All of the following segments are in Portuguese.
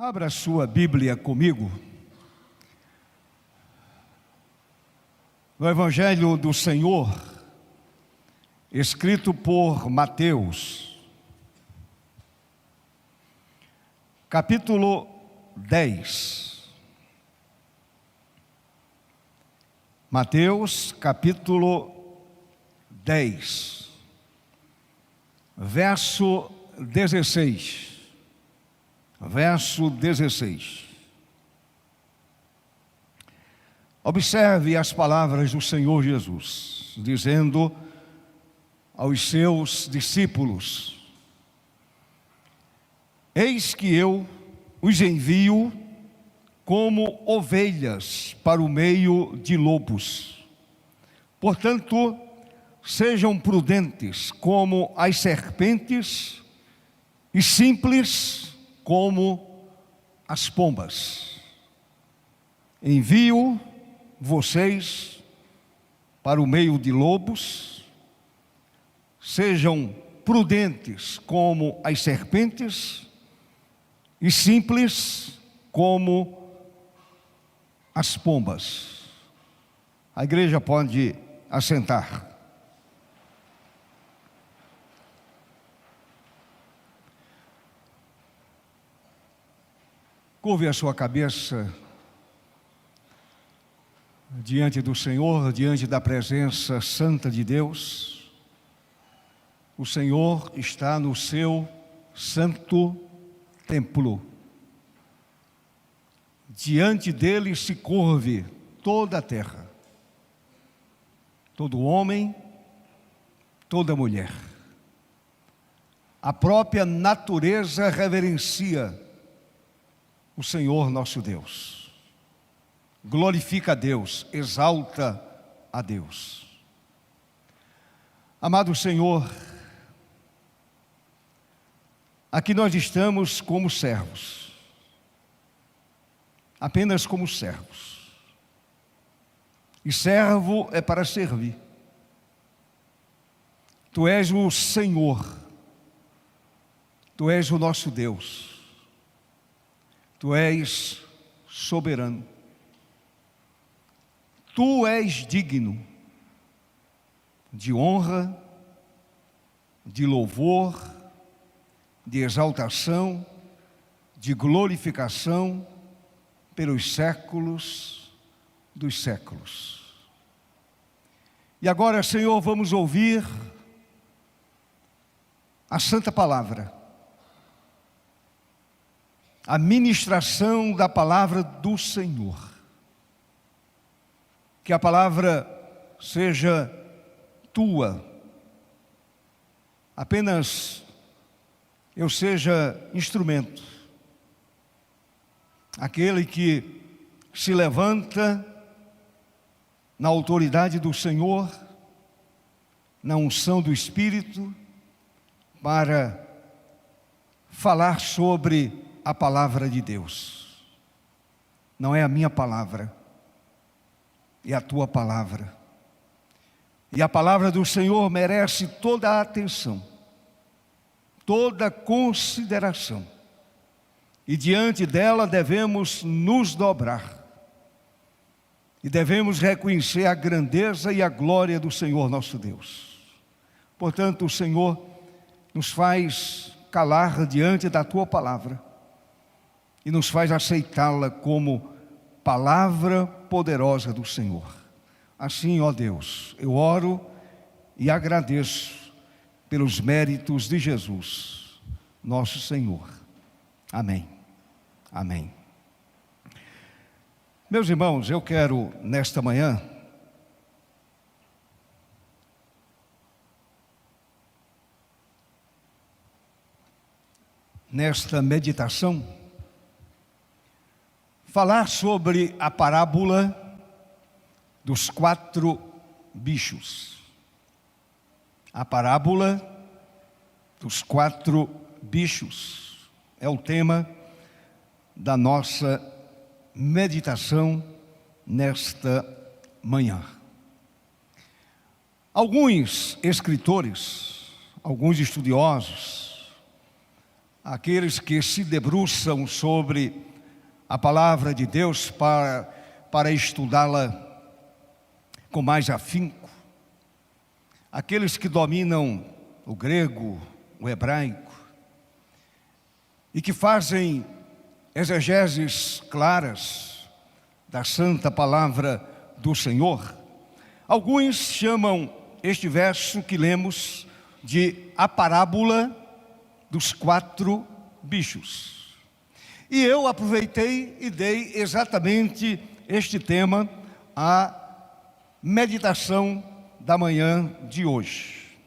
Abra sua Bíblia comigo no Evangelho do Senhor, escrito por Mateus, capítulo 10. Mateus, capítulo 10, verso 16. Verso 16. Observe as palavras do Senhor Jesus, dizendo aos seus discípulos: eis que eu os envio como ovelhas para o meio de lobos. Portanto, sejam prudentes como as serpentes e simples como as pombas. Envio vocês para o meio de lobos. Sejam prudentes como as serpentes e simples como as pombas. A igreja pode assentar. Curve a sua cabeça diante do Senhor, diante da presença santa de Deus. O Senhor está no seu santo templo. Diante dele se curve toda a terra, todo homem, toda mulher. A própria natureza reverencia o Senhor nosso Deus, glorifica a Deus, exalta a Deus. Amado Senhor, aqui nós estamos como servos, apenas como servos, e servo é para servir. Tu és o Senhor, Tu és o nosso Deus. Tu és soberano. Tu és digno de honra, de louvor, de exaltação, de glorificação pelos séculos dos séculos. E agora, Senhor, vamos ouvir a Santa Palavra, a ministração da palavra do Senhor. Que a palavra seja tua, apenas eu seja instrumento, aquele que se levanta na autoridade do Senhor, na unção do Espírito, para falar sobre a palavra de Deus. Não é a minha palavra, é a tua palavra. E a palavra do Senhor merece toda a atenção, toda a consideração. E diante dela devemos nos dobrar. E devemos reconhecer a grandeza e a glória do Senhor nosso Deus. Portanto, o Senhor nos faz calar diante da tua palavra e nos faz aceitá-la como palavra poderosa do Senhor. Assim, ó Deus, eu oro e agradeço pelos méritos de Jesus, nosso Senhor. Amém. Amém. Meus irmãos, eu quero, nesta manhã, nesta meditação, falar sobre a parábola dos 4 bichos. A parábola dos 4 bichos é o tema da nossa meditação nesta manhã. Alguns escritores, alguns estudiosos, aqueles que se debruçam sobre a palavra de Deus para estudá-la com mais afinco, aqueles que dominam o grego, o hebraico, e que fazem exegeses claras da santa palavra do Senhor. Alguns chamam este verso que lemos de a parábola dos 4 bichos. E eu aproveitei e dei exatamente este tema à meditação da manhã de hoje.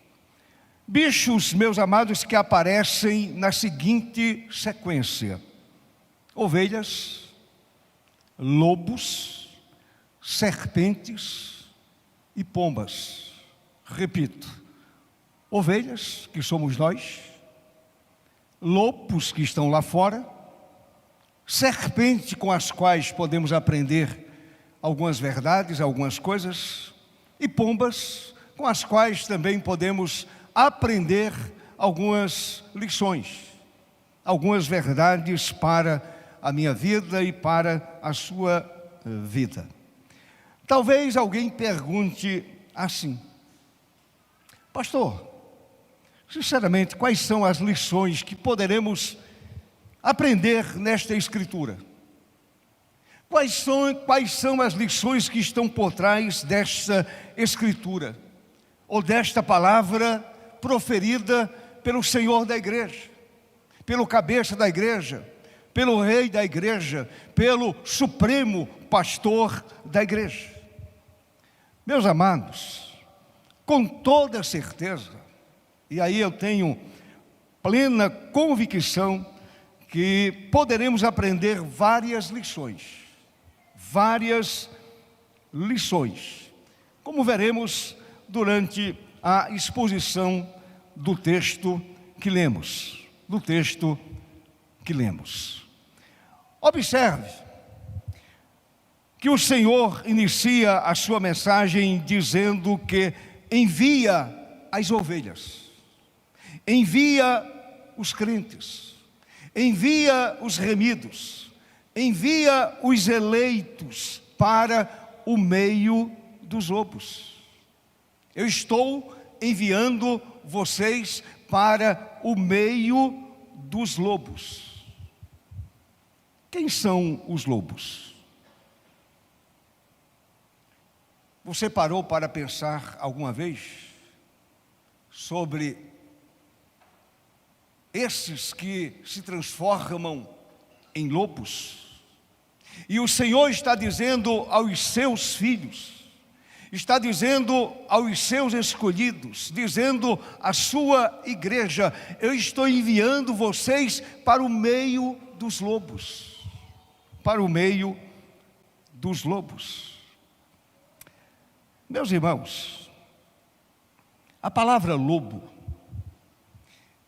Bichos, meus amados, que aparecem na seguinte sequência: ovelhas, lobos, serpentes e pombas. Repito, ovelhas, que somos nós, lobos que estão lá fora, serpente com as quais podemos aprender algumas verdades, algumas coisas, e pombas com as quais também podemos aprender algumas lições, algumas verdades para a minha vida e para a sua vida. Talvez alguém pergunte assim: pastor, sinceramente, quais são as lições que poderemos aprender nesta Escritura? Quais são as lições que estão por trás desta Escritura? Ou desta palavra proferida pelo Senhor da igreja, pelo cabeça da igreja, pelo rei da igreja, pelo supremo pastor da igreja? Meus amados, com toda certeza, e aí eu tenho plena convicção que poderemos aprender várias lições, como veremos durante a exposição do texto que lemos, Observe que o Senhor inicia a sua mensagem dizendo que envia as ovelhas, envia os crentes, envia os remidos, envia os eleitos para o meio dos lobos. Eu estou enviando vocês para o meio dos lobos. Quem são os lobos? Você parou para pensar alguma vez sobre esses que se transformam em lobos? E o Senhor está dizendo aos seus filhos, está dizendo aos seus escolhidos, dizendo à sua igreja: eu estou enviando vocês para o meio dos lobos, para o meio dos lobos. Meus irmãos, a palavra lobo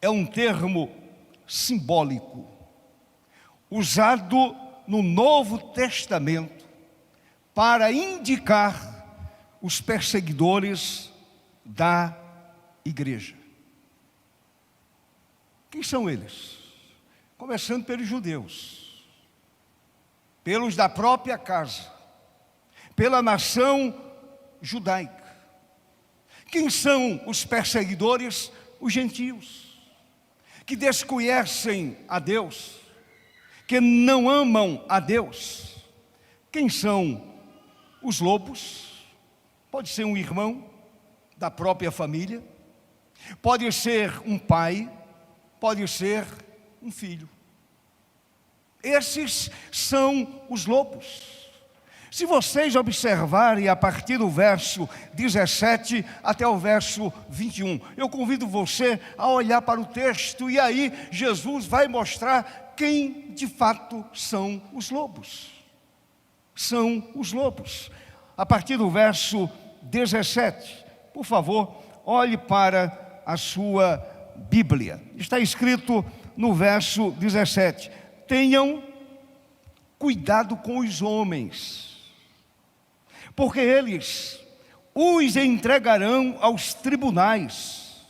é um termo simbólico, usado no Novo Testamento para indicar os perseguidores da igreja. Quem são eles? Começando pelos judeus, pelos da própria casa, pela nação judaica. Quem são os perseguidores? Os gentios, que desconhecem a Deus, que não amam a Deus. Quem são os lobos? Pode ser um irmão da própria família, pode ser um pai, pode ser um filho. Esses são os lobos. Se vocês observarem a partir do verso 17 até o verso 21, eu convido você a olhar para o texto e aí Jesus vai mostrar quem de fato são os lobos. São os lobos. A partir do verso 17, por favor, olhe para a sua Bíblia. Está escrito no verso 17: tenham cuidado com os homens, porque eles os entregarão aos tribunais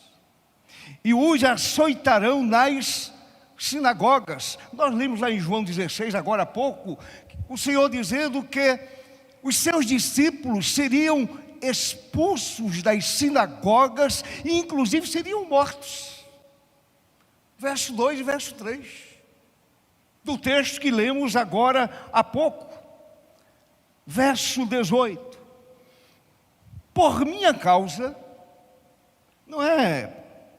e os açoitarão nas sinagogas. Nós lemos lá em João 16, agora há pouco, o Senhor dizendo que os seus discípulos seriam expulsos das sinagogas e inclusive seriam mortos. Verso 2 e verso 3, do texto que lemos agora há pouco. Verso 18, por minha causa, não é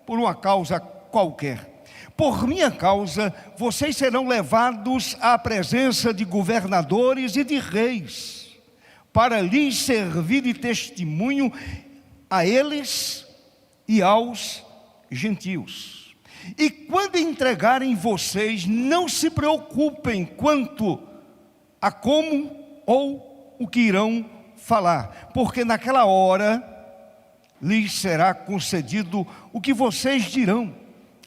por uma causa qualquer, por minha causa, vocês serão levados à presença de governadores e de reis, para lhes servir de testemunho a eles e aos gentios. E quando entregarem vocês, não se preocupem quanto a como ou o que irão falar, porque naquela hora lhes será concedido o que vocês dirão.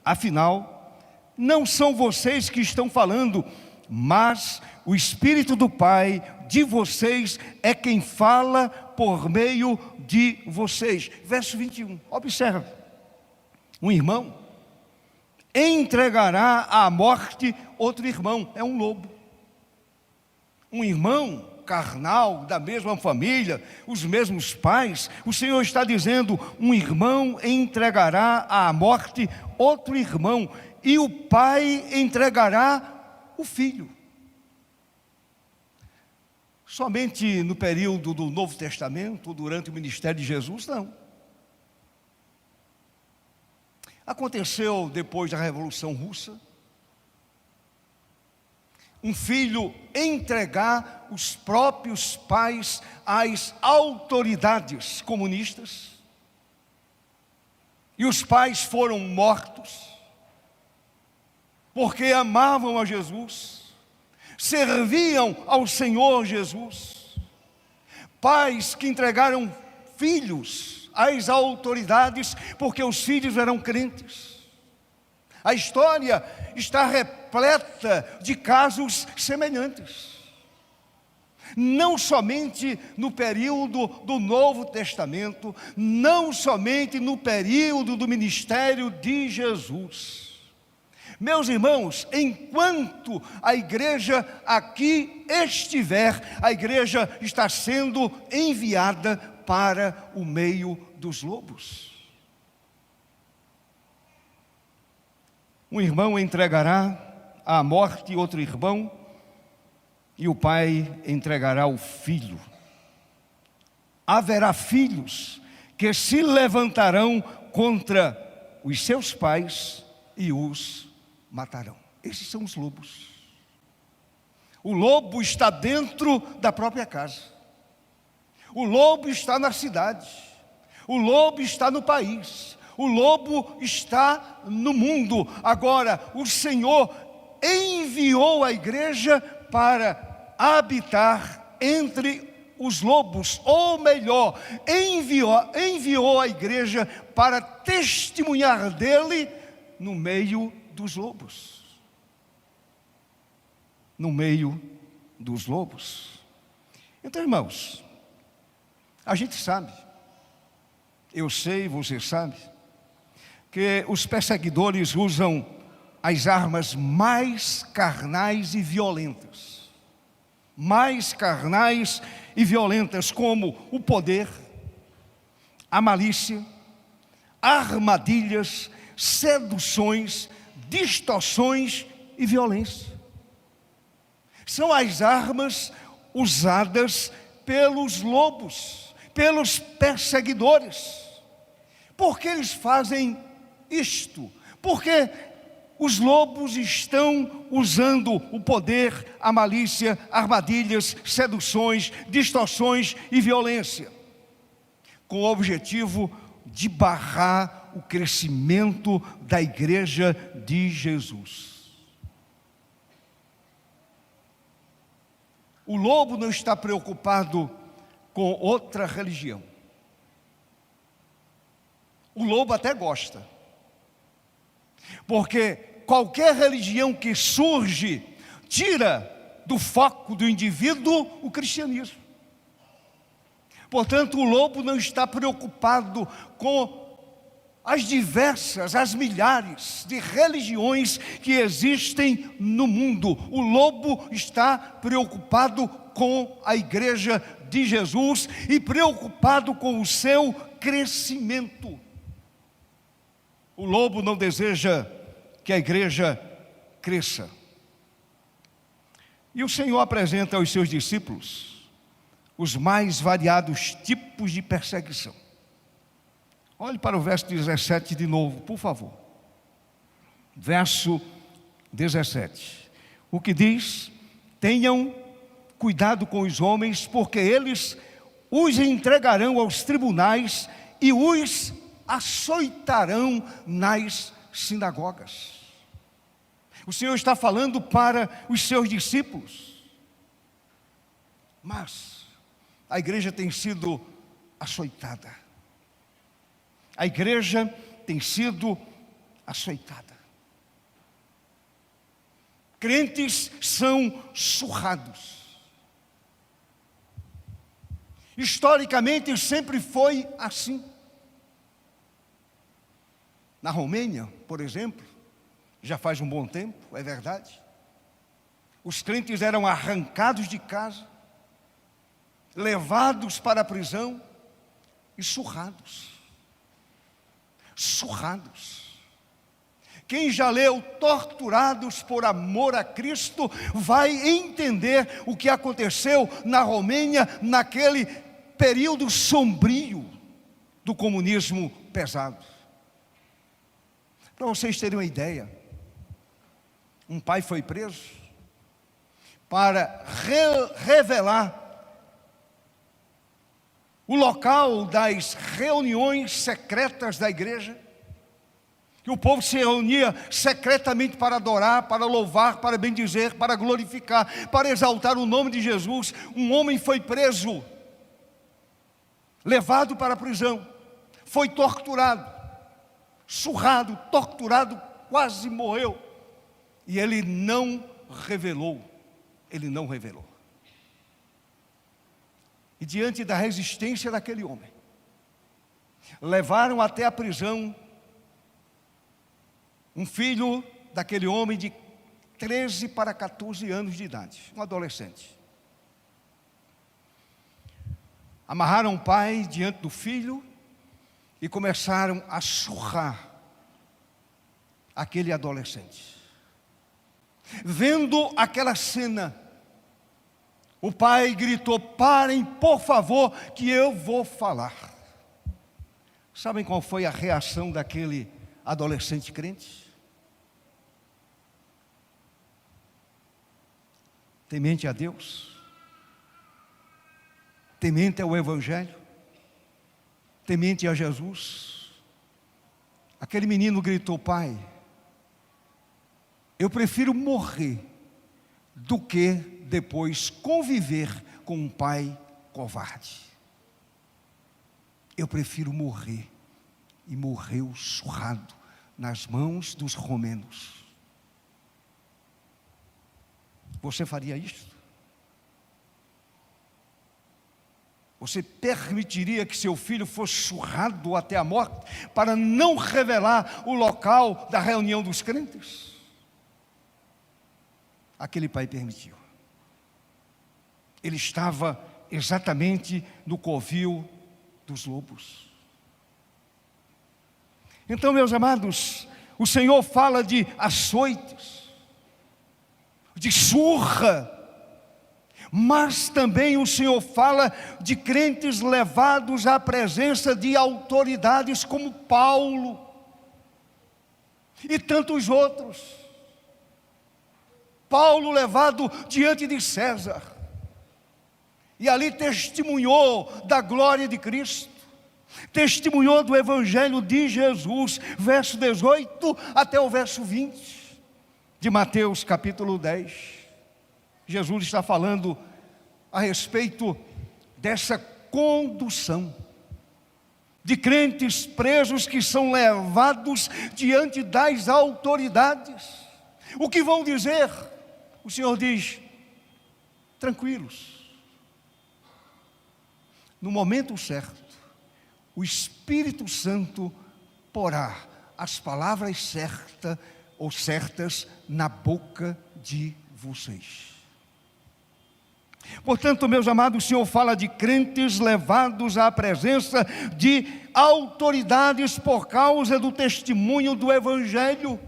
Afinal, não são vocês que estão falando, mas o Espírito do Pai de vocês é quem fala por meio de vocês. Verso 21, observe. Um irmão entregará à morte outro irmão, é um lobo. Um irmão carnal, da mesma família, os mesmos pais. O Senhor está dizendo, um irmão entregará à morte outro irmão, e o pai entregará o filho. Somente no período do Novo Testamento, durante o ministério de Jesus, não. Aconteceu depois da Revolução Russa, um filho entregar os próprios pais às autoridades comunistas, e os pais foram mortos, porque amavam a Jesus, serviam ao Senhor Jesus. Pais que entregaram filhos às autoridades, porque os filhos eram crentes. A história está repleta de casos semelhantes. Não somente no período do Novo Testamento, não somente no período do ministério de Jesus. Meus irmãos, enquanto a igreja aqui estiver, a igreja está sendo enviada para o meio dos lobos. Um irmão entregará à morte outro irmão, e o pai entregará o filho. Haverá filhos que se levantarão contra os seus pais e os matarão. Esses são os lobos. O lobo está dentro da própria casa. O lobo está na cidade. O lobo está no país. O lobo está no mundo. Agora, o Senhor enviou a igreja para habitar entre os lobos, ou melhor, enviou a igreja para testemunhar dele no meio dos lobos. No meio dos lobos. Então, irmãos, a gente sabe, eu sei, você sabe, que os perseguidores usam as armas mais carnais e violentas. Mais carnais e violentas, como o poder, a malícia, armadilhas, seduções, distorções e violência. São as armas usadas pelos lobos, pelos perseguidores. Por que eles fazem isto? Porque os lobos estão usando o poder, a malícia, armadilhas, seduções, distorções e violência, com o objetivo de barrar o crescimento da igreja de Jesus. O lobo não está preocupado com outra religião. O lobo até gosta, porque qualquer religião que surge tira do foco do indivíduo o cristianismo. Portanto, o lobo não está preocupado com as milhares de religiões que existem no mundo. O lobo está preocupado com a igreja de Jesus e preocupado com o seu crescimento. O lobo não deseja que a igreja cresça. E o Senhor apresenta aos seus discípulos os mais variados tipos de perseguição. Olhe para o verso 17 de novo, por favor. Verso 17. O que diz: tenham cuidado com os homens, porque eles os entregarão aos tribunais e os açoitarão nas sinagogas. O Senhor está falando para os seus discípulos. Mas a igreja tem sido açoitada. A igreja tem sido açoitada. Crentes são surrados. Historicamente sempre foi assim. Na Romênia, por exemplo, já faz um bom tempo, é verdade. Os crentes eram arrancados de casa, levados para a prisão e surrados. Surrados. Quem já leu Torturados por Amor a Cristo vai entender o que aconteceu na Romênia naquele período sombrio do comunismo pesado. Para vocês terem uma ideia, um pai foi preso para revelar o local das reuniões secretas da igreja, que o povo se reunia secretamente para adorar, para louvar, para bendizer, para glorificar, para exaltar o nome de Jesus. Um homem foi preso, levado para a prisão, foi torturado, surrado, torturado, quase morreu. E ele não revelou. E diante da resistência daquele homem, levaram até a prisão um filho daquele homem de 13 para 14 anos de idade, um adolescente. Amarraram o pai diante do filho e começaram a surrar aquele adolescente. Vendo aquela cena, o pai gritou: parem, por favor, que eu vou falar. Sabem qual foi a reação daquele adolescente crente? Temente a Deus, temente ao Evangelho, temente a Jesus. Aquele menino gritou: pai, eu prefiro morrer do que depois conviver com um pai covarde. Eu prefiro morrer. E morreu surrado nas mãos dos romanos. Você faria isso? Você permitiria que seu filho fosse surrado até a morte para não revelar o local da reunião dos crentes? Aquele pai permitiu. Ele estava exatamente no covil dos lobos. Então, meus amados, o Senhor fala de açoites, de surra, mas também o Senhor fala de crentes levados à presença de autoridades como Paulo e tantos outros. Paulo levado diante de César, e ali testemunhou da glória de Cristo, testemunhou do Evangelho de Jesus, verso 18 até o verso 20 de Mateus capítulo 10. Jesus está falando a respeito dessa condução de crentes presos que são levados diante das autoridades. O que vão dizer? O Senhor diz: tranquilos. No momento certo, o Espírito Santo porá as palavras certas na boca de vocês. Portanto, meus amados, o Senhor fala de crentes levados à presença de autoridades por causa do testemunho do Evangelho.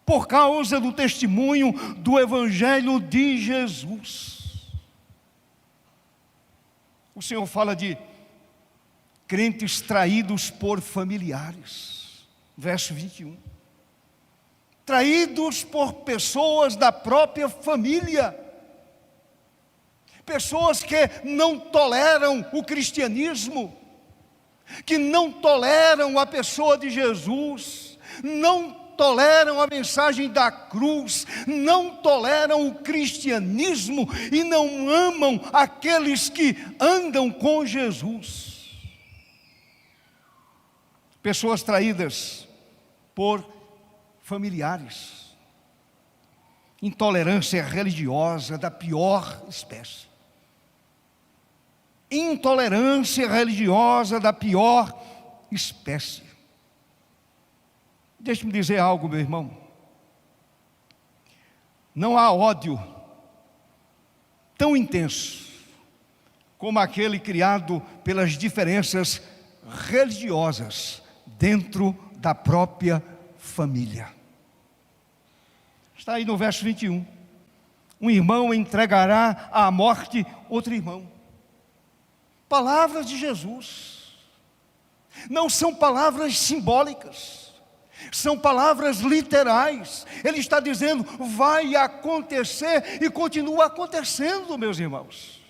Por causa do testemunho do Evangelho de Jesus. O Senhor fala de crentes traídos por familiares. Verso 21. Traídos por pessoas da própria família. Pessoas que não toleram o cristianismo, que não toleram a pessoa de Jesus, não toleram a mensagem da cruz, não toleram o cristianismo e não amam aqueles que andam com Jesus. Pessoas traídas por familiares. Intolerância religiosa da pior espécie. Intolerância religiosa da pior espécie. Deixe-me dizer algo, meu irmão. Não há ódio tão intenso como aquele criado pelas diferenças religiosas dentro da própria família. Está aí no verso 21. Um irmão entregará à morte outro irmão. Palavras de Jesus. Não são palavras simbólicas. São palavras literais. Ele está dizendo, vai acontecer, e continua acontecendo, meus irmãos.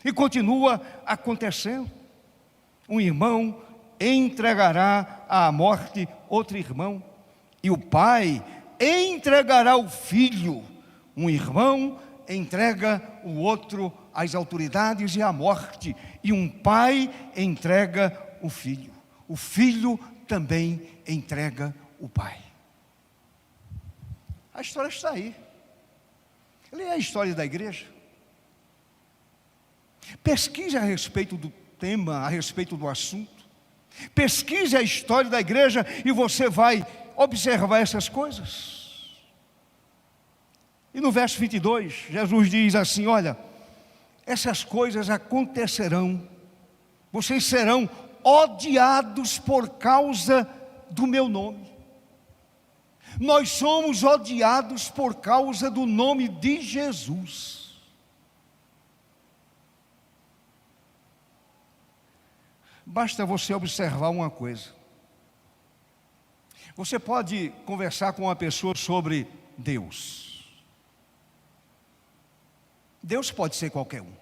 E continua acontecendo. Um irmão entregará à morte outro irmão, e o pai entregará o filho. Um irmão entrega o outro às autoridades e à morte, e um pai entrega o filho. O filho também entrega o pai. A história está aí. Leia a história da igreja. Pesquise a respeito do tema, a respeito do assunto. Pesquise a história da igreja e você vai observar essas coisas. E no verso 22, Jesus diz assim, olha, essas coisas acontecerão, vocês serão odiados por causa do meu nome. Nós somos odiados por causa do nome de Jesus. Basta você observar uma coisa. Você pode conversar com uma pessoa sobre Deus. Deus pode ser qualquer um.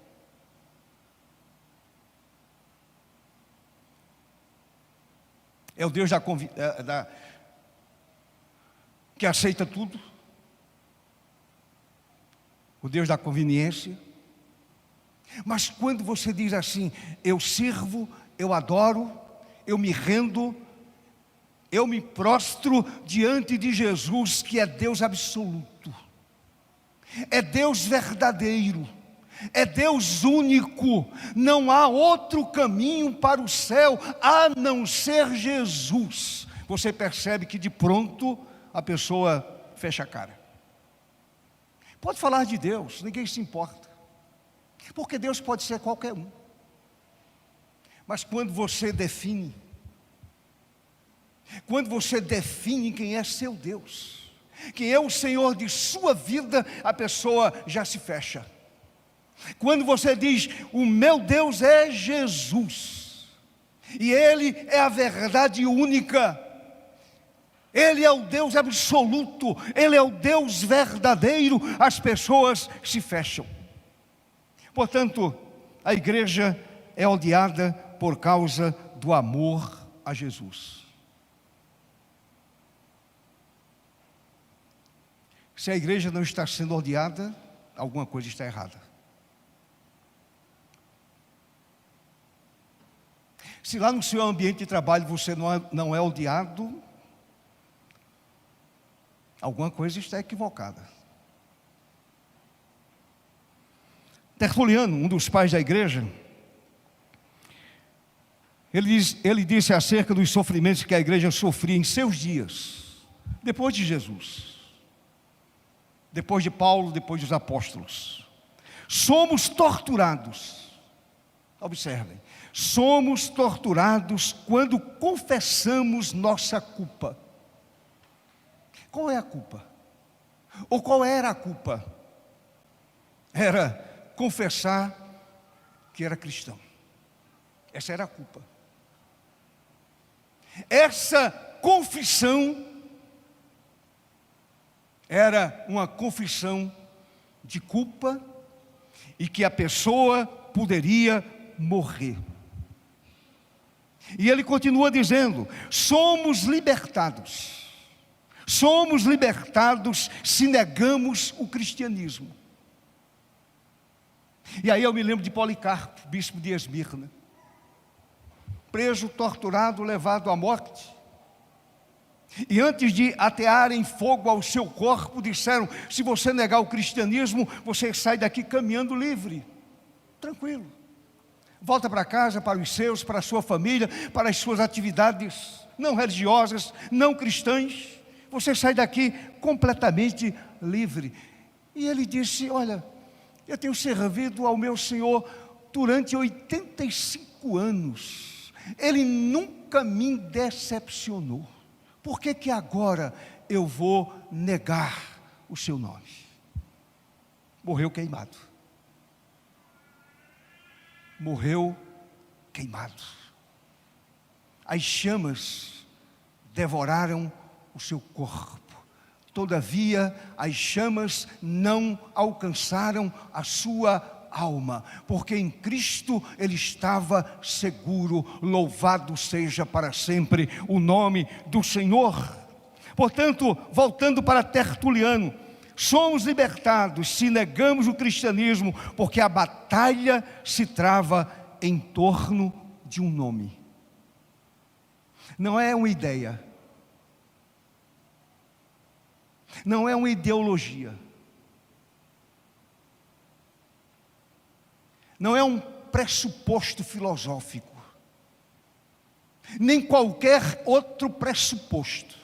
É o Deus que aceita tudo. O Deus da conveniência. Mas quando você diz assim, eu sirvo, eu adoro, eu me rendo, eu me prostro diante de Jesus, que é Deus absoluto, é Deus verdadeiro, é Deus único, não há outro caminho para o céu a não ser Jesus. Você percebe que de pronto a pessoa fecha a cara. Pode falar de Deus, ninguém se importa, porque Deus pode ser qualquer um. Mas quando você define quem é seu Deus, quem é o Senhor de sua vida, a pessoa já se fecha. Quando você diz, o meu Deus é Jesus, e Ele é a verdade única, Ele é o Deus absoluto, Ele é o Deus verdadeiro, as pessoas se fecham. Portanto, a igreja é odiada por causa do amor a Jesus. Se a igreja não está sendo odiada, alguma coisa está errada. Se lá no seu ambiente de trabalho você não é odiado, alguma coisa está equivocada. Tertuliano, um dos pais da igreja, Ele disse acerca dos sofrimentos que a igreja sofria em seus dias, depois de Jesus, depois de Paulo, depois dos apóstolos. Somos torturados, observem, somos torturados quando confessamos nossa culpa. Qual é a culpa? Ou qual era a culpa? Era confessar que era cristão. Essa era a culpa. Essa confissão era uma confissão de culpa e que a pessoa poderia morrer. E ele continua dizendo: somos libertados se negamos o cristianismo. E aí eu me lembro de Policarpo, bispo de Esmirna, preso, torturado, levado à morte. E antes de atearem fogo ao seu corpo, disseram: se você negar o cristianismo, você sai daqui caminhando livre, tranquilo. Volta para casa, para os seus, para a sua família, para as suas atividades não religiosas, não cristãs. Você sai daqui completamente livre. E ele disse: olha, eu tenho servido ao meu Senhor durante 85 anos. Ele nunca me decepcionou. Por que que agora eu vou negar o seu nome? Morreu queimado. Morreu queimado. As chamas devoraram o seu corpo. Todavia, as chamas não alcançaram a sua alma, porque em Cristo ele estava seguro. Louvado seja para sempre o nome do Senhor. Portanto, voltando para Tertuliano, somos libertados se negamos o cristianismo, porque a batalha se trava em torno de um nome. Não é uma ideia, não é uma ideologia, não é um pressuposto filosófico, nem qualquer outro pressuposto.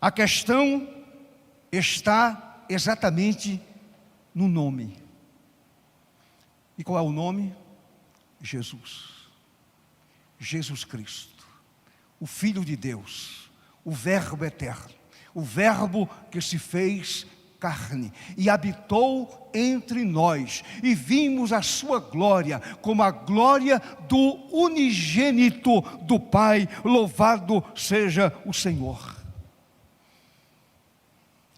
A questão está exatamente no nome. E qual é o nome? Jesus. Jesus Cristo, o Filho de Deus, o Verbo eterno, o Verbo que se fez carne e habitou entre nós, e vimos a sua glória como a glória do unigênito do Pai. Louvado seja o Senhor.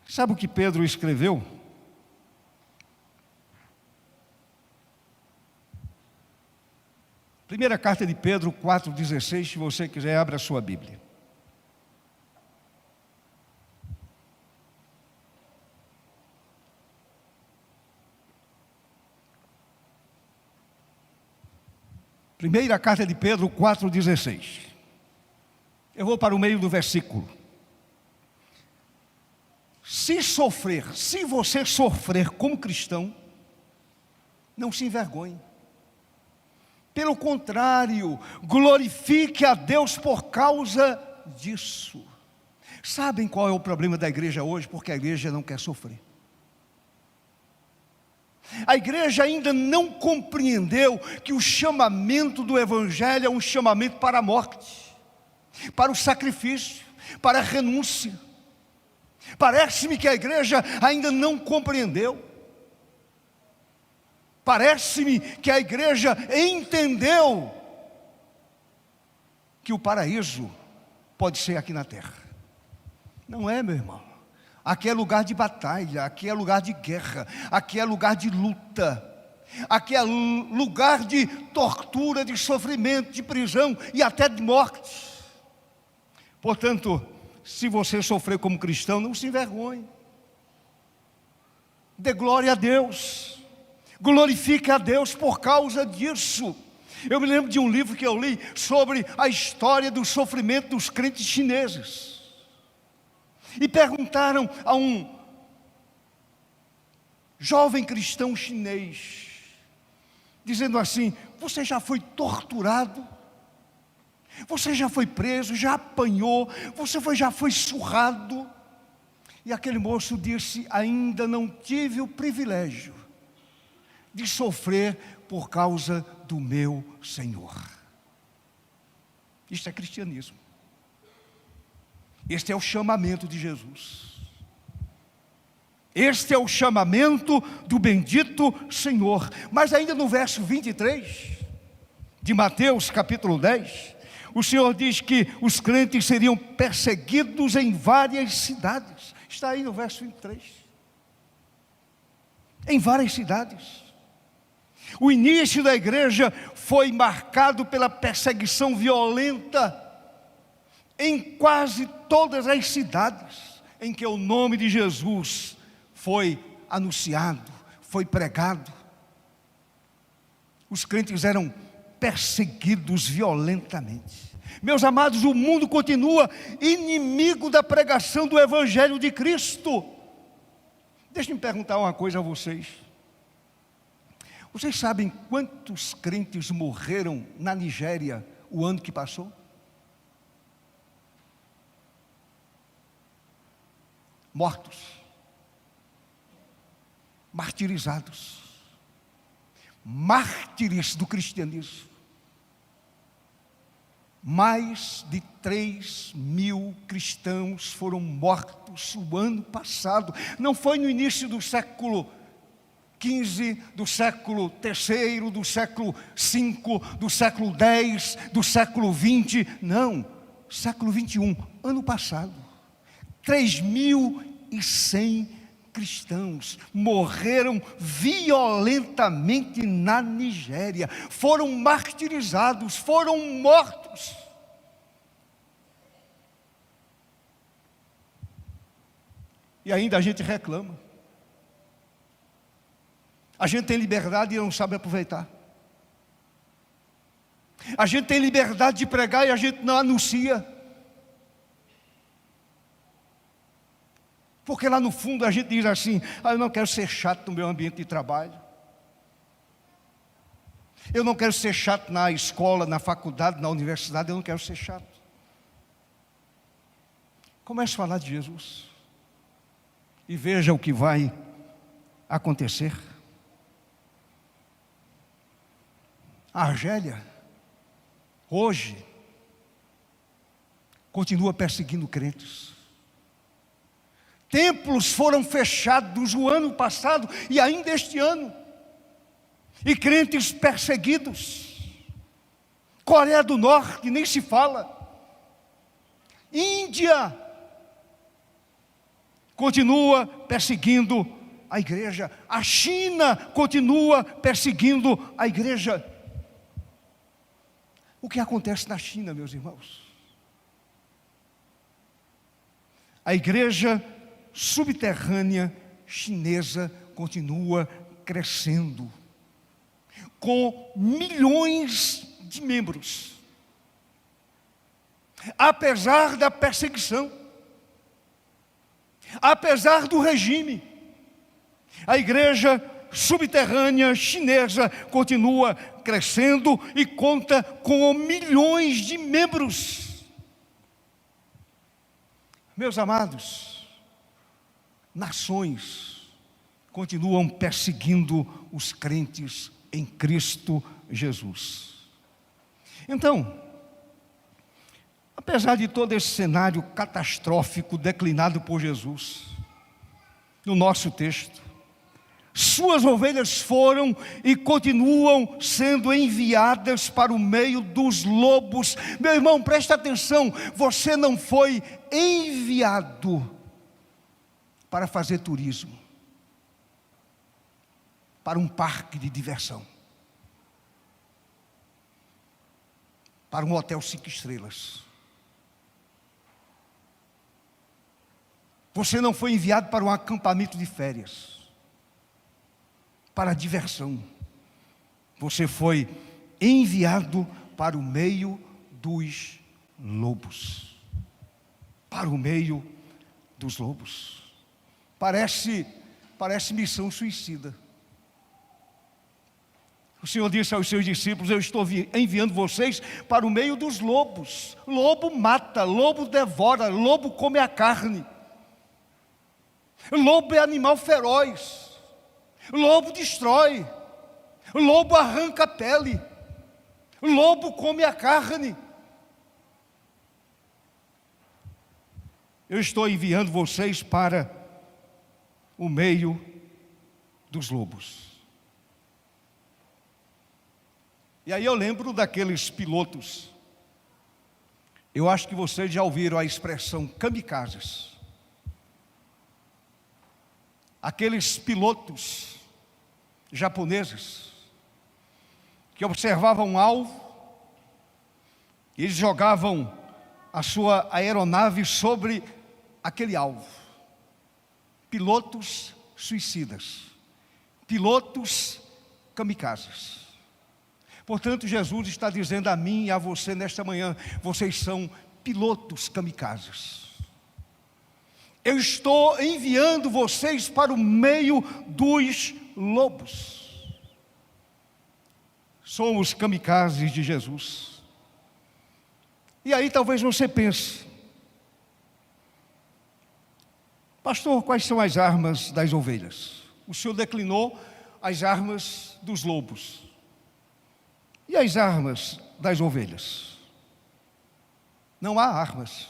Sabe o que Pedro escreveu? Primeira carta de Pedro 4,16, se você quiser, abra a sua Bíblia. Primeira carta de Pedro 4,16. Eu vou para o meio do versículo. Se você sofrer como cristão, não se envergonhe. Pelo contrário, glorifique a Deus por causa disso. Sabem qual é o problema da igreja hoje? Porque a igreja não quer sofrer. A igreja ainda não compreendeu que o chamamento do Evangelho é um chamamento para a morte, para o sacrifício, para a renúncia. Parece-me que a igreja ainda não compreendeu. Parece-me que a igreja entendeu que o paraíso pode ser aqui na terra. Não é, meu irmão. Aqui é lugar de batalha, aqui é lugar de guerra, aqui é lugar de luta, aqui é lugar de tortura, de sofrimento, de prisão e até de morte. Portanto, se você sofrer como cristão, não se envergonhe. Dê glória a Deus. Glorifique a Deus por causa disso. Eu me lembro de um livro que eu li sobre a história do sofrimento dos crentes chineses. E perguntaram a um jovem cristão chinês: dizendo assim: você já foi torturado, você já foi preso, já apanhou, já foi surrado. E aquele moço disse: ainda não tive o privilégio de sofrer por causa do meu Senhor. Isto é cristianismo. Este é o chamamento de Jesus. Este é o chamamento do bendito Senhor. Mas ainda no verso 23 de Mateus capítulo 10, o Senhor diz que os crentes seriam perseguidos em várias cidades. Está aí no verso 23. Em várias cidades. O início da igreja foi marcado pela perseguição violenta em quase todas as cidades em que o nome de Jesus foi anunciado, foi pregado. Os crentes eram perseguidos violentamente. Meus amados, o mundo continua inimigo da pregação do Evangelho de Cristo. Deixa-me perguntar uma coisa a vocês. Vocês sabem quantos crentes morreram na Nigéria o ano que passou? Mortos, martirizados, mártires do cristianismo. Mais de 3.000 cristãos foram mortos o ano passado. Não foi no início do século XV, do século III, do século V, do século X, do século XX. Não, século XXI, ano passado. 3.100 cristãos morreram violentamente na Nigéria, foram martirizados, foram mortos. E ainda a gente reclama. A gente tem liberdade e não sabe aproveitar. A gente tem liberdade de pregar e a gente não anuncia. Porque lá no fundo a gente diz assim: eu não quero ser chato no meu ambiente de trabalho. Eu não quero ser chato na escola, na faculdade, na universidade, eu não quero ser chato. Comece a falar de Jesus. E veja o que vai acontecer. A Argélia, hoje, continua perseguindo crentes. Templos foram fechados o ano passado e ainda este ano. E crentes perseguidos. Coreia do Norte, nem se fala. Índia continua perseguindo a igreja. A China continua perseguindo a igreja. O que acontece na China, meus irmãos? A igreja subterrânea chinesa continua crescendo, com milhões de membros, apesar da perseguição, apesar do regime. A igreja subterrânea chinesa continua crescendo e conta com milhões de membros. Meus amados, nações continuam perseguindo os crentes em Cristo Jesus. Então, apesar de todo esse cenário catastrófico declinado por Jesus, no nosso texto, suas ovelhas foram e continuam sendo enviadas para o meio dos lobos. Meu irmão, presta atenção, você não foi enviado para fazer turismo, para um parque de diversão, para um hotel 5 estrelas. Você não foi enviado para um acampamento de férias, para diversão. Você foi enviado para o meio dos lobos. Para o meio dos lobos. Parece missão suicida. O Senhor disse aos seus discípulos: eu estou enviando vocês para o meio dos lobos. Lobo mata, lobo devora, lobo come a carne. Lobo é animal feroz. Lobo destrói. Lobo arranca a pele. Lobo come a carne. Eu estou enviando vocês para o meio dos lobos. E aí eu lembro daqueles pilotos. Eu acho que vocês já ouviram a expressão kamikazes. Aqueles pilotos japoneses que observavam um alvo, e eles jogavam a sua aeronave sobre aquele alvo. Pilotos suicidas, pilotos kamikazes. Portanto, Jesus está dizendo a mim e a você nesta manhã: vocês são pilotos kamikazes. Eu estou enviando vocês para o meio dos lobos. Somos kamikazes de Jesus. E aí talvez você pense: pastor, quais são as armas das ovelhas? O Senhor declinou as armas dos lobos. E as armas das ovelhas? Não há armas.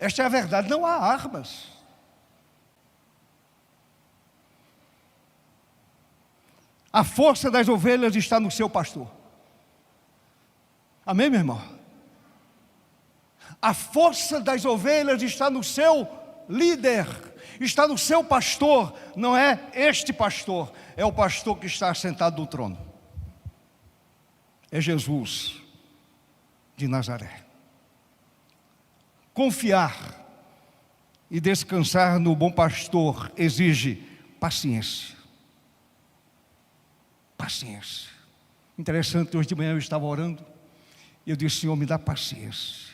Esta é a verdade, não há armas. A força das ovelhas está no seu pastor. Amém, meu irmão? A força das ovelhas está no seu líder, está no seu pastor. Não é este pastor, é o pastor que está sentado no trono. É Jesus de Nazaré. Confiar e descansar no bom pastor exige paciência. Paciência. Interessante, hoje de manhã eu estava orando e eu disse: Senhor, me dá paciência.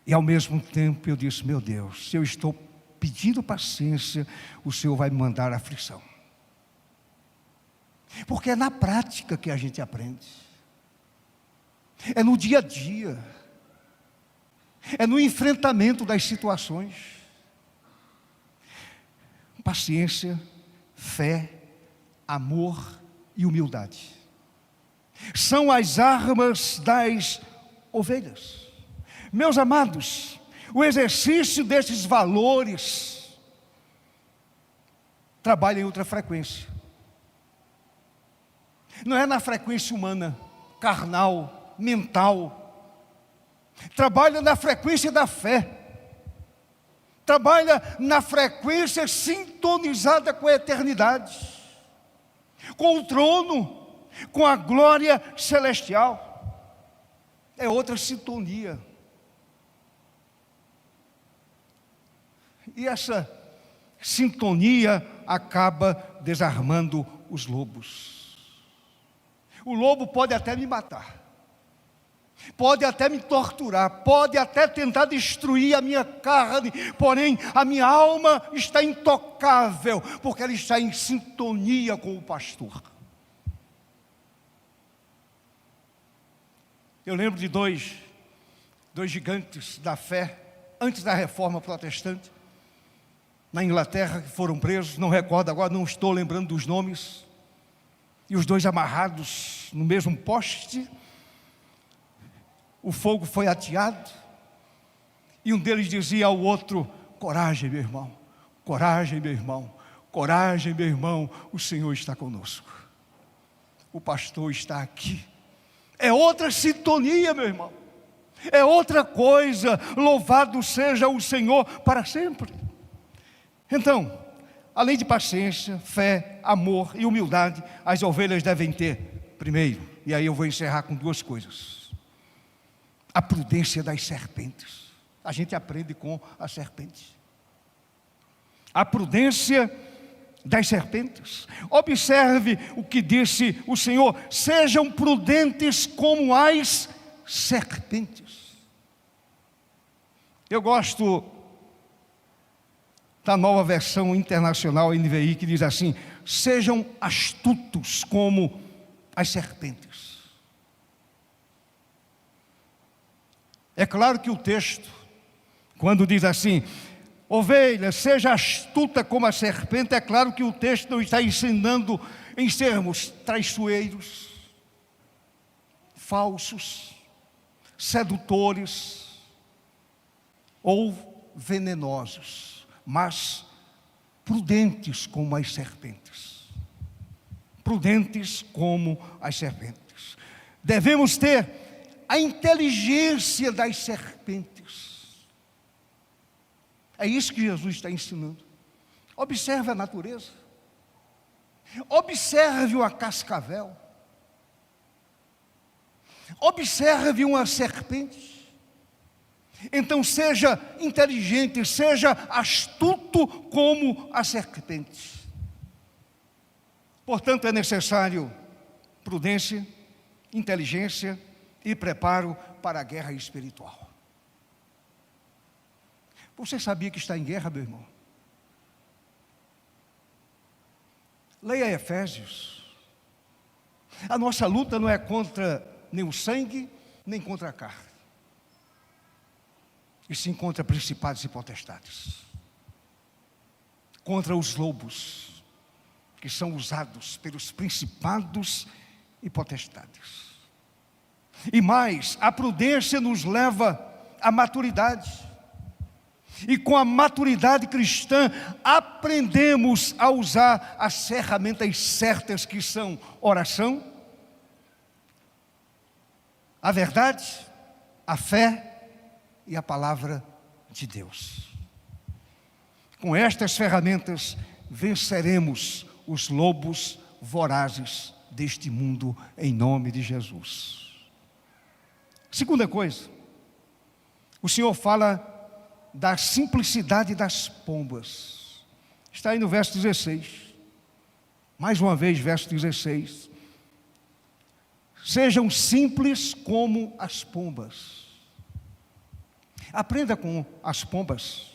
E ao mesmo tempo eu disse: meu Deus, se eu estou pedindo paciência, o Senhor vai me mandar aflição. Porque é na prática que a gente aprende. É no dia a dia. É no enfrentamento das situações. Paciência, fé, amor e humildade são as armas das ovelhas. Meus amados, o exercício desses valores trabalha em outra frequência. Não é na frequência humana, carnal, mental. Trabalha na frequência da fé. Trabalha na frequência sintonizada com a eternidade, com o trono, com a glória celestial. É outra sintonia. E essa sintonia acaba desarmando os lobos. O lobo pode até me matar, pode até me torturar, pode até tentar destruir a minha carne, porém a minha alma está intocável, porque ela está em sintonia com o pastor. Eu lembro de dois gigantes da fé, antes da reforma protestante, na Inglaterra, que foram presos, não recordo agora, não estou lembrando dos nomes, e os dois amarrados no mesmo poste. O fogo foi ateado, e um deles dizia ao outro: coragem, meu irmão, coragem, meu irmão, coragem, meu irmão, o Senhor está conosco, o pastor está aqui. É outra sintonia, meu irmão, é outra coisa. Louvado seja o Senhor para sempre. Então, além de paciência, fé, amor e humildade, as ovelhas devem ter, primeiro, e aí eu vou encerrar com duas coisas: a prudência das serpentes. A gente aprende com as serpentes. A prudência das serpentes. Observe o que disse o Senhor: sejam prudentes como as serpentes. Eu gosto da nova versão internacional NVI, que diz assim: sejam astutos como as serpentes. É claro que o texto, quando diz assim, ovelha, seja astuta como a serpente, é claro que o texto não está ensinando em sermos traiçoeiros, falsos, sedutores ou venenosos, mas prudentes como as serpentes. Prudentes como as serpentes. Devemos ter a inteligência das serpentes. É isso que Jesus está ensinando. Observe a natureza. Observe uma cascavel. Observe uma serpente. Então seja inteligente, seja astuto como a serpente. Portanto, é necessário prudência, inteligência e preparo para a guerra espiritual. Você sabia que está em guerra, meu irmão? Leia Efésios. A nossa luta não é contra nem o sangue, nem contra a carne, e sim contra principados e potestades, contra os lobos que são usados pelos principados e potestades. E mais, a prudência nos leva à maturidade, e com a maturidade cristã aprendemos a usar as ferramentas certas, que são oração, a verdade, a fé e a palavra de Deus. Com estas ferramentas venceremos os lobos vorazes deste mundo, em nome de Jesus. Segunda coisa, o Senhor fala da simplicidade das pombas. Está aí no verso 16. Mais uma vez, verso 16. Sejam simples como as pombas. Aprenda com as pombas.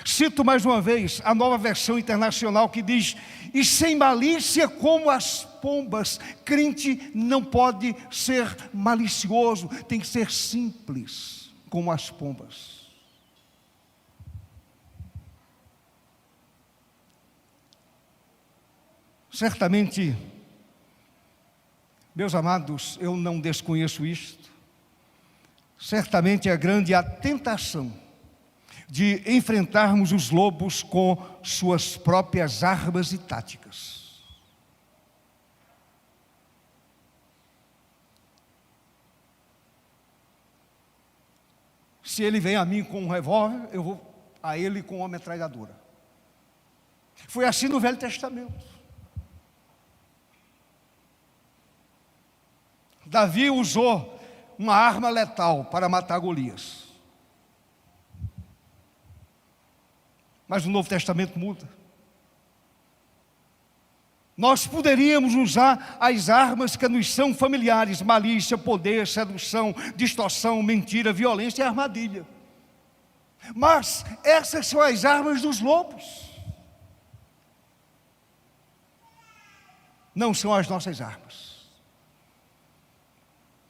Cito mais uma vez a Nova Versão Internacional, que diz: e sem malícia como as pombas. Crente não pode ser malicioso, tem que ser simples como as pombas. Certamente, meus amados, eu não desconheço isto. Certamente é grande a tentação de enfrentarmos os lobos com suas próprias armas e táticas. Se ele vem a mim com um revólver, eu vou a ele com uma metralhadora. Foi assim no Velho Testamento. Davi usou uma arma letal para matar Golias. Mas o Novo Testamento muda. Nós poderíamos usar as armas que nos são familiares: malícia, poder, sedução, distorção, mentira, violência e armadilha. Mas essas são as armas dos lobos. Não são as nossas armas.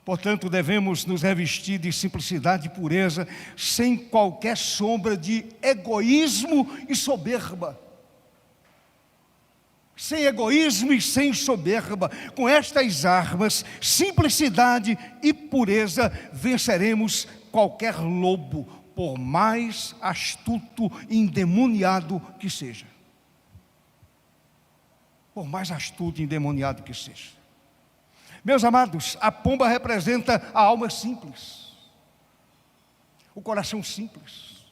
Portanto, devemos nos revestir de simplicidade e pureza, sem qualquer sombra de egoísmo e soberba. Sem egoísmo e sem soberba, com estas armas, simplicidade e pureza, venceremos qualquer lobo, por mais astuto e endemoniado que seja. Por mais astuto e endemoniado que seja. Meus amados, a pomba representa a alma simples, o coração simples,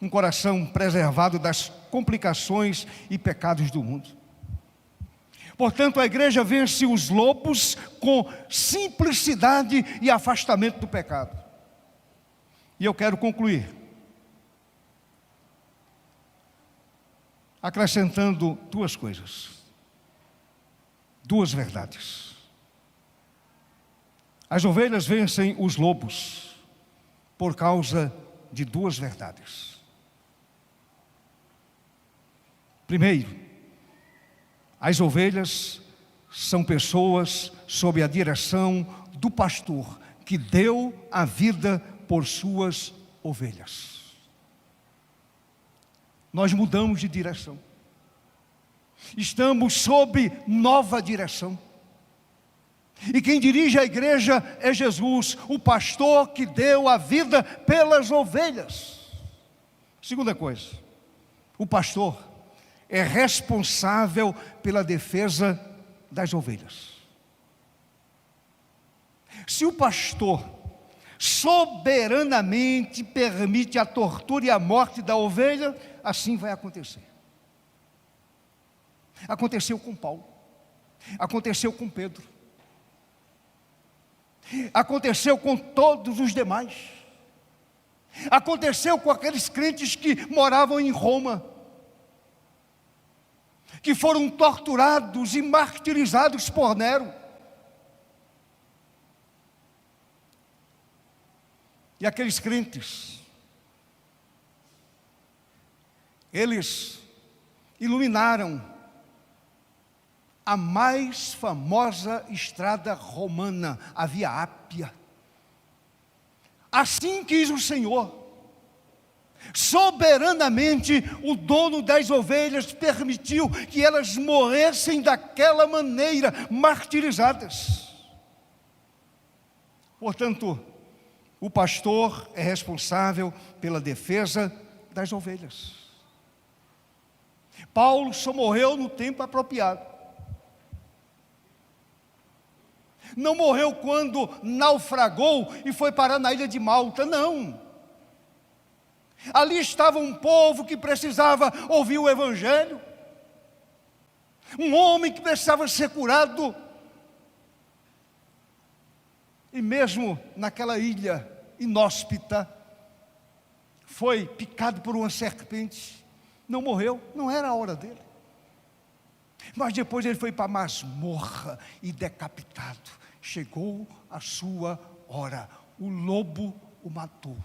um coração preservado das complicações e pecados do mundo. Portanto, a igreja vence os lobos com simplicidade e afastamento do pecado. E eu quero concluir acrescentando duas coisas. Duas verdades. As ovelhas vencem os lobos por causa de duas verdades. Primeiro, as ovelhas são pessoas sob a direção do pastor, que deu a vida por suas ovelhas. Nós mudamos de direção. Estamos sob nova direção. E quem dirige a igreja é Jesus, o pastor que deu a vida pelas ovelhas. Segunda coisa, o pastor é responsável pela defesa das ovelhas. Se o pastor soberanamente permite a tortura e a morte da ovelha, assim vai acontecer. Aconteceu com Paulo, aconteceu com Pedro, aconteceu com todos os demais, aconteceu com aqueles crentes que moravam em Roma, que foram torturados e martirizados por Nero. E aqueles crentes, eles iluminaram a mais famosa estrada romana, a Via Ápia. Assim quis o Senhor. Soberanamente, o dono das ovelhas permitiu que elas morressem daquela maneira, martirizadas. Portanto, o pastor é responsável pela defesa das ovelhas. Paulo só morreu no tempo apropriado. Não morreu quando naufragou e foi parar na ilha de Malta, não. Ali estava um povo que precisava ouvir o Evangelho, um homem que precisava ser curado. E mesmo naquela ilha inóspita, foi picado por uma serpente, não morreu, não era a hora dele. Mas depois ele foi para a masmorra e decapitado. Chegou a sua hora, o lobo o matou.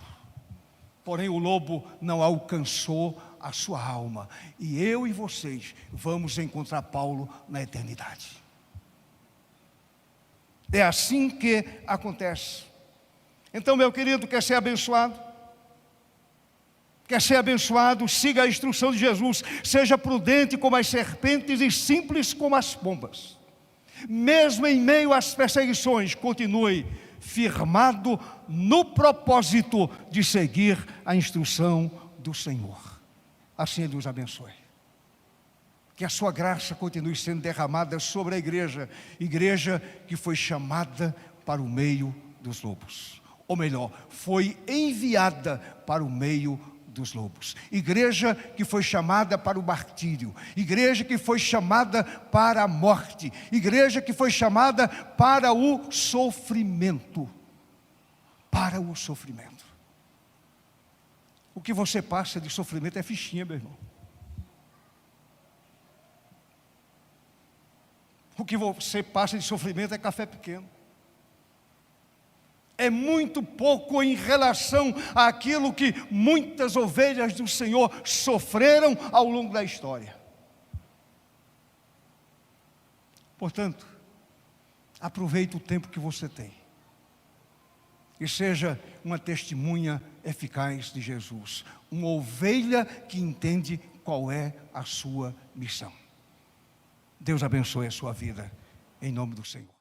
Porém o lobo não alcançou a sua alma. E eu e vocês vamos encontrar Paulo na eternidade. É assim que acontece. Então, meu querido, quer ser abençoado? Quer ser abençoado? Siga a instrução de Jesus. Seja prudente como as serpentes e simples como as pombas. Mesmo em meio às perseguições, continue firmado no propósito de seguir a instrução do Senhor. Assim Ele nos abençoe. Que a sua graça continue sendo derramada sobre a igreja que foi chamada para o meio dos lobos. Ou melhor, foi enviada para o meio dos lobos. Igreja que foi chamada para o martírio. Igreja que foi chamada para a morte. Igreja que foi chamada para o sofrimento. Para o sofrimento. O que você passa de sofrimento é fichinha, meu irmão. O que você passa de sofrimento é café pequeno. É muito pouco em relação àquilo que muitas ovelhas do Senhor sofreram ao longo da história. Portanto, aproveite o tempo que você tem. E seja uma testemunha eficaz de Jesus. Uma ovelha que entende qual é a sua missão. Deus abençoe a sua vida, em nome do Senhor.